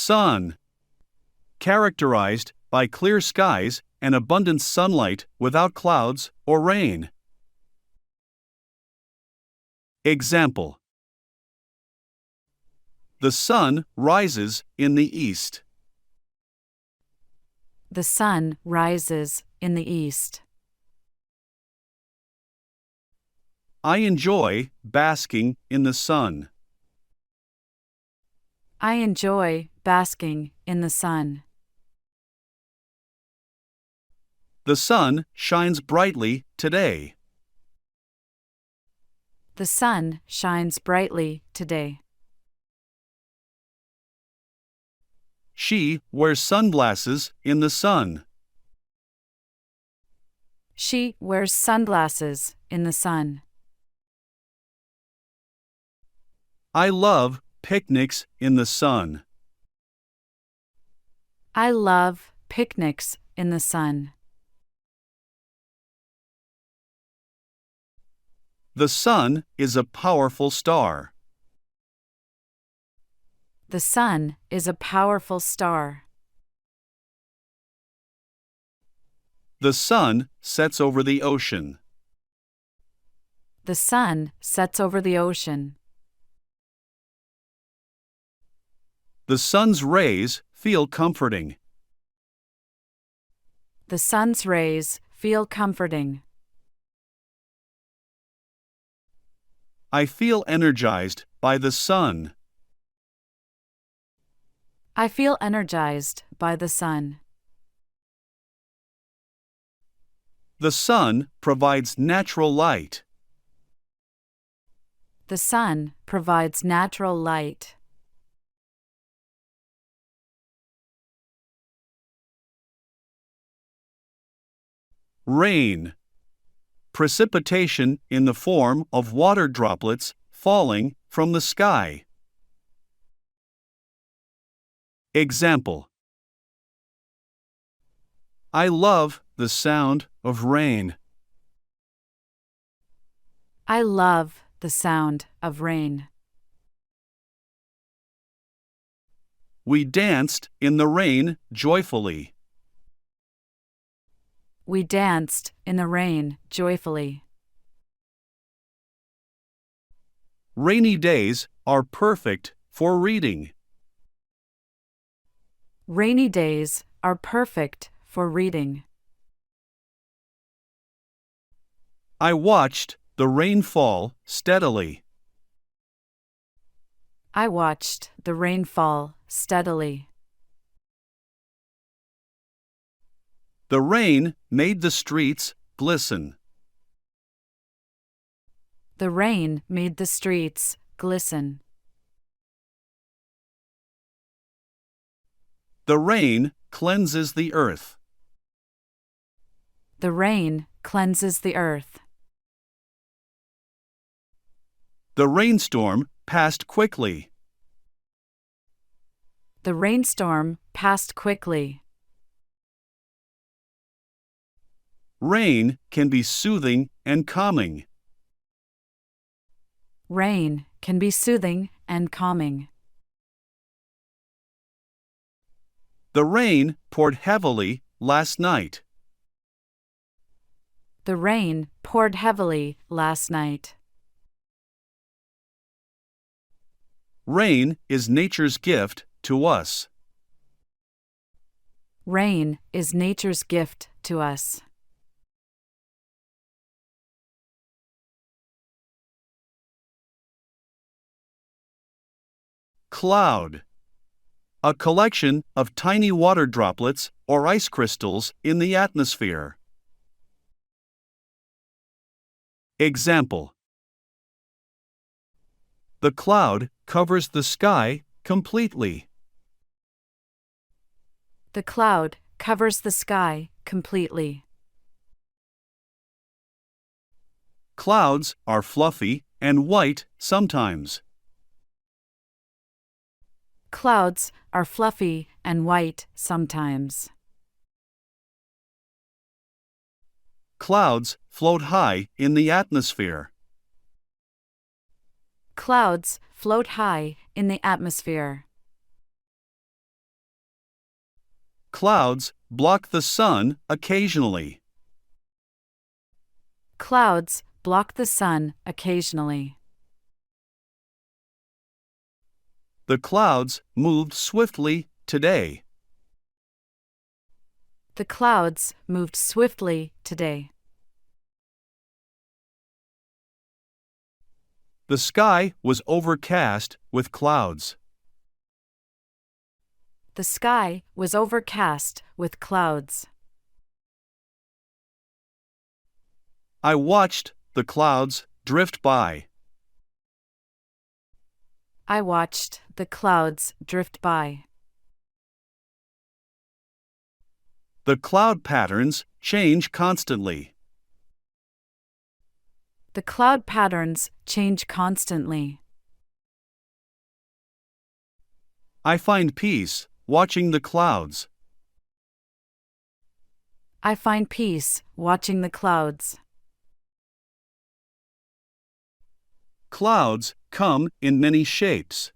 Sun. Characterized by clear skies and abundant sunlight without clouds or rain. Example: the sun rises in the east. The sun rises in the east. I enjoy basking in the sun. I enjoy basking in the sun. The sun shines brightly today. The sun shines brightly today. She wears sunglasses in the sun. She wears sunglasses in the sun. I love picnics in the sun. I love picnics in the sun. The sun is a powerful star. The sun is a powerful star. The sun sets over the ocean. The sun sets over the ocean. The sun's rays feel comforting. The sun's rays feel comforting. I feel energized by the sun. I feel energized by the sun. The sun provides natural light. The sun provides natural light. Rain. Precipitation in the form of water droplets falling from the sky. Example: I love the sound of rain. I love the sound of rain. We danced in the rain joyfully. We danced in the rain joyfully. Rainy days are perfect for reading. Rainy days are perfect for reading. I watched the rain fall steadily. I watched the rain fall steadily. The rain made the streets glisten. The rain made the streets glisten. The rain cleanses the earth. The rain cleanses the earth. The rainstorm passed quickly. The rainstorm passed quickly. Rain can be soothing and calming. Rain can be soothing and calming. The rain poured heavily last night. The rain poured heavily last night. Rain is nature's gift to us. Rain is nature's gift to us. Cloud. A collection of tiny water droplets or ice crystals in the atmosphere. Example: the cloud covers the sky completely. The cloud covers the sky completely. Clouds are fluffy and white sometimes. Clouds are fluffy and white sometimes. Clouds float high in the atmosphere. Clouds float high in the atmosphere. Clouds block the sun occasionally. Clouds block the sun occasionally. The clouds moved swiftly today. The clouds moved swiftly today. The sky was overcast with clouds. The sky was overcast with clouds. I watched the clouds drift by. I watched the clouds drift by. The cloud patterns change constantly. The cloud patterns change constantly. I find peace watching the clouds. I find peace watching the clouds. Clouds come in many shapes.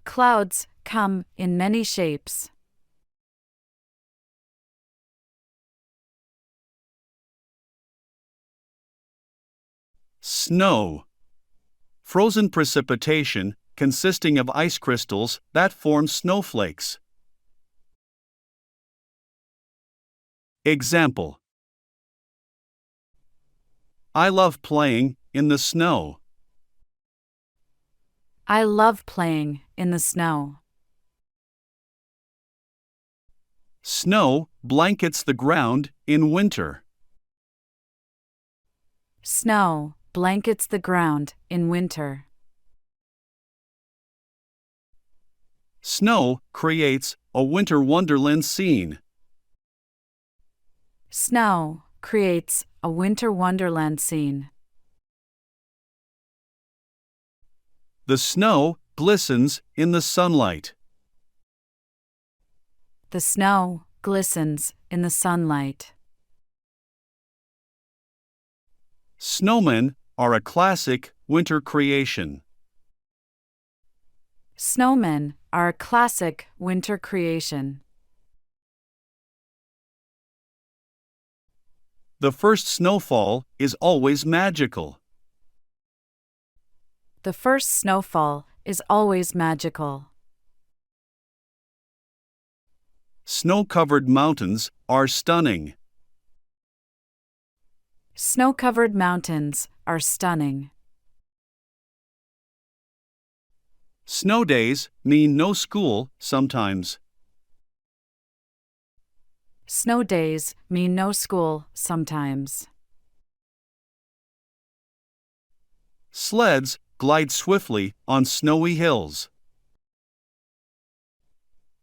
Clouds come in many shapes. Snow. Frozen precipitation consisting of ice crystals that form snowflakes. Example: I love playing in the snow. I love playing in the snow. Snow blankets the ground in winter. Snow blankets the ground in winter. Snow creates a winter wonderland scene. Snow creates a winter wonderland scene. The snow glistens in the sunlight. The snow glistens in the sunlight. Snowmen are a classic winter creation. Snowmen are a classic winter creation. The first snowfall is always magical. The first snowfall is always magical. Snow-covered mountains are stunning. Snow-covered mountains are stunning. Snow days mean no school sometimes. Snow days mean no school sometimes. Sleds glide swiftly on snowy hills.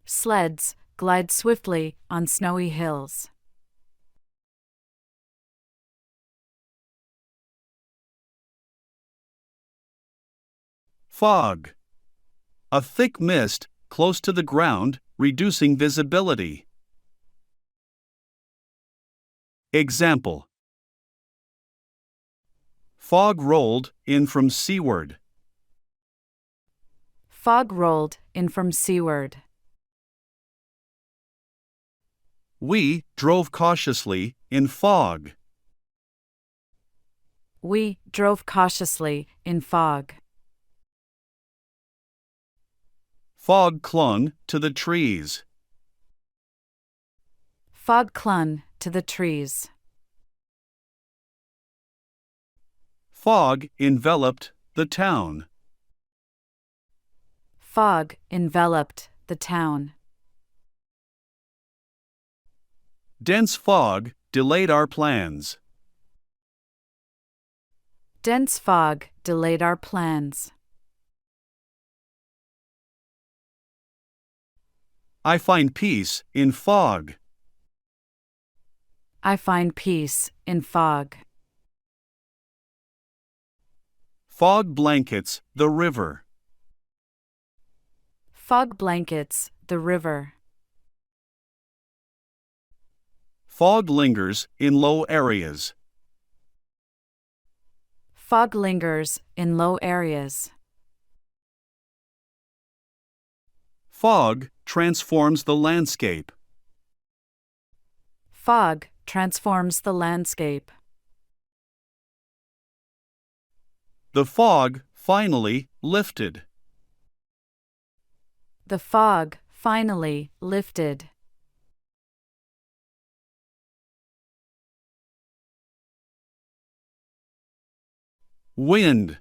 Sleds glide swiftly on snowy hills. Fog. A thick mist close to the ground, reducing visibility. Example: Fog rolled in from seaward. Fog rolled in from seaward. We drove cautiously in fog. We drove cautiously in fog. Fog clung to the trees. Fog clung to the trees. Fog enveloped the town. Fog enveloped the town. Dense fog delayed our plans. Dense fog delayed our plans. I find peace in fog. I find peace in fog. Fog blankets the river. Fog blankets the river. Fog lingers in low areas. Fog lingers in low areas. Fog transforms the landscape. Fog transforms the landscape. The fog finally lifted. The fog finally lifted. Wind.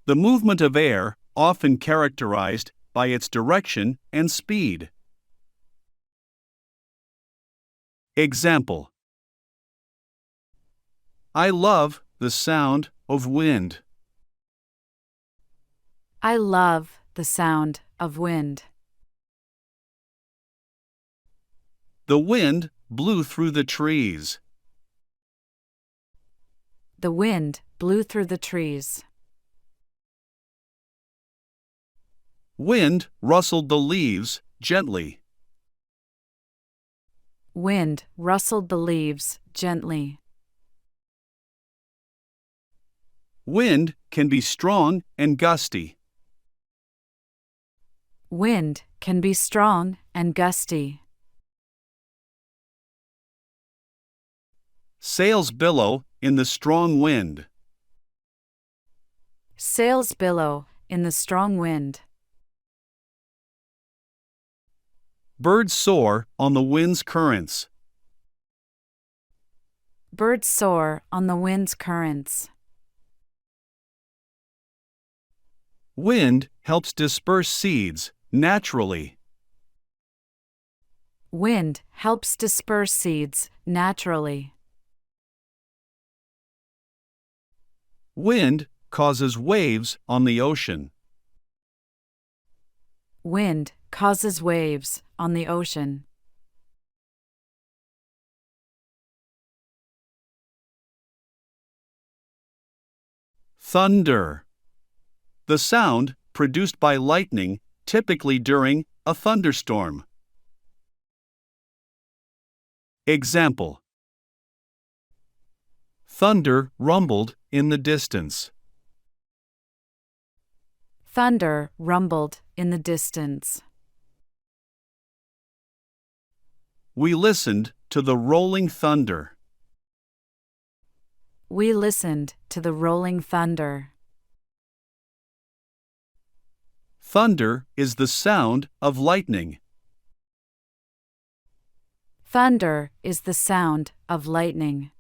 The movement of air, often characterized by its direction and speed. Example: I love the sound of wind. I love the sound of wind. The wind blew through the trees. The wind blew through the trees. Wind rustled the leaves gently. Wind rustled the leaves gently. Wind can be strong and gusty. Wind can be strong and gusty. Sails billow in the strong wind. Sails billow in the strong wind. Birds soar on the wind's currents. Birds soar on the wind's currents. Wind helps disperse seeds naturally. Wind helps disperse seeds naturally. Wind causes waves on the ocean. Wind causes waves on the ocean. Thunder. The sound produced by lightning, typically during a thunderstorm. Example: thunder rumbled in the distance. Thunder rumbled in the distance. We listened to the rolling thunder. We listened to the rolling thunder. Thunder is the sound of lightning. Thunder is the sound of lightning.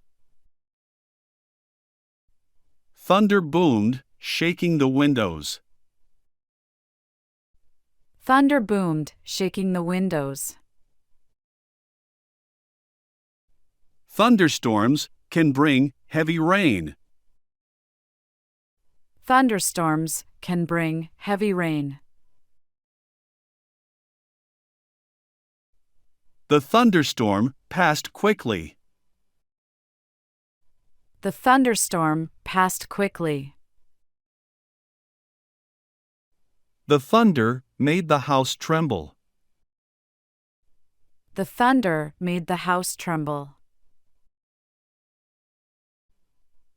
Thunder boomed, shaking the windows. Thunder boomed, shaking the windows. Thunderstorms can bring heavy rain. Thunderstorms can bring heavy rain. The thunderstorm passed quickly. The thunderstorm passed quickly. The thunder made the house tremble. The thunder made the house tremble.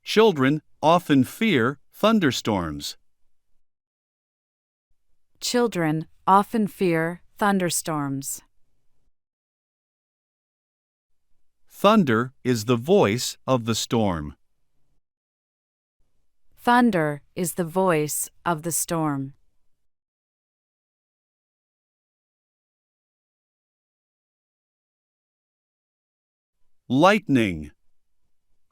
Children often fear thunderstorms. Children often fear thunderstorms. Thunder is the voice of the storm. Thunder is the voice of the storm. Lightning.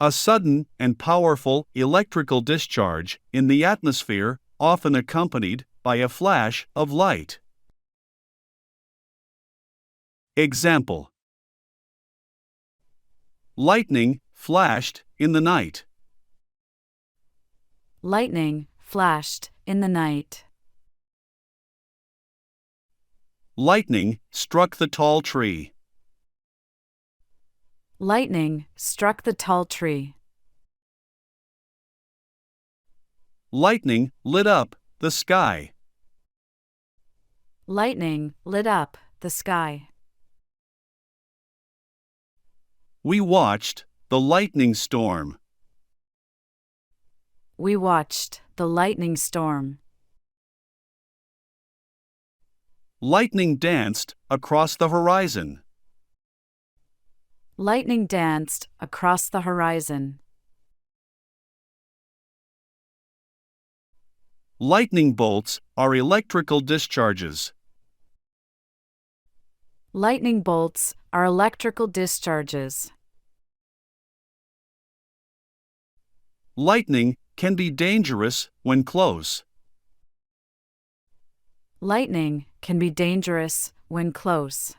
A sudden and powerful electrical discharge in the atmosphere, often accompanied by a flash of light. Example: lightning flashed in the night. Lightning flashed in the night. Lightning struck the tall tree. Lightning struck the tall tree. Lightning lit up the sky. Lightning lit up the sky. We watched the lightning storm. We watched the lightning storm. Lightning danced across the horizon. Lightning danced across the horizon. Lightning bolts are electrical discharges. Lightning bolts are electrical discharges. Lightning can be dangerous when close. Lightning can be dangerous when close.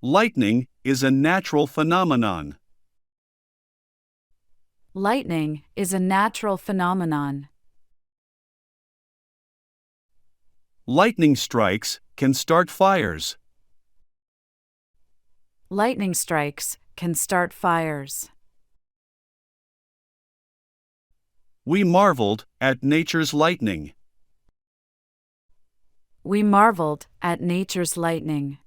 Lightning is a natural phenomenon. Lightning is a natural phenomenon. Lightning strikes can start fires. Lightning strikes can start fires. We marveled at nature's lightning. We marveled at nature's lightning.